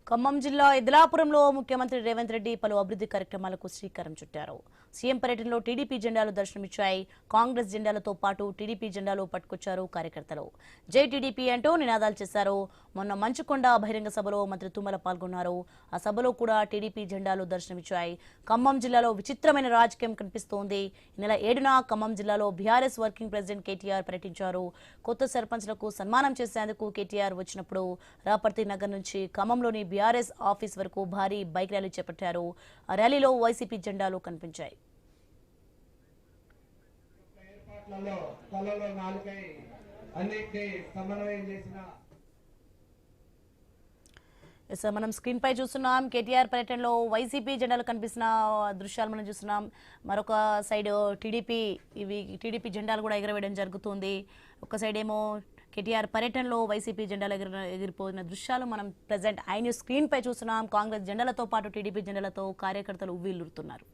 ఖమ్మం జిల్లా ఇదలాపురంలో ముఖ్యమంత్రి రేవంత్ రెడ్డి పలు అభివృద్ధి కార్యక్రమాలకు శ్రీకారం చుట్టారు. సీఎం పర్యటనలో టీడీపీ జెండాలు దర్శనమిచ్చాయి. కాంగ్రెస్ జెండాలతో పాటు టీడీపీ జెండాలు పట్టుకొచ్చారు కార్యకర్తలు. జై టీడీపీ అంటూ నినాదాలు చేశారు. మొన్న మంచుకొండ బహిరంగ సభలో మంత్రి తుమ్మల పాల్గొన్నారు. ఆ సభలో కూడా టీడీపీ జెండాలు దర్శనమిచ్చాయి. ఖమ్మం జిల్లాలో విచిత్రమైన రాజకీయం కనిపిస్తోంది. ఈ నెల 7న ఖమ్మం జిల్లాలో బీఆర్ఎస్ వర్కింగ్ ప్రెసిడెంట్ కేటీఆర్ పర్యటించారు. కొత్త సర్పంచ్లకు సన్మానం చేసేందుకు కేటీఆర్ వచ్చినప్పుడు రాపర్తి నగర్ నుంచి ఖమ్మంలోని బీఆర్ఎస్ ఆఫీస్ వరకు భారీ బైక్ ర్యాలీ చేపట్టారు. ఆ ర్యాలీలో వైసీపీ జెండాలు కనిపించాయి. మనం స్క్రీన్ పై చూస్తున్నాం. కేటీఆర్ పర్యటనలో వైసీపీ జెండాలు కనిపిస్తున్న దృశ్యాలు మనం చూస్తున్నాం. మరొక సైడ్ టీడీపీ జెండాలు కూడా ఎగరవేయడం జరుగుతుంది. ఒక సైడ్ ఏమో కేటీఆర్ పర్యటనలో వైసీపీ జెండాలు ఎగిరిపోయిన దృశ్యాలు మనం ప్రెసెంట్ ఐన్యూస్ స్క్రీన్ పై చూస్తున్నాం. కాంగ్రెస్ జెండాలతో పాటు టీడీపీ జెండాలతో కార్యకర్తలు ఉవ్విల్లుతున్నారు.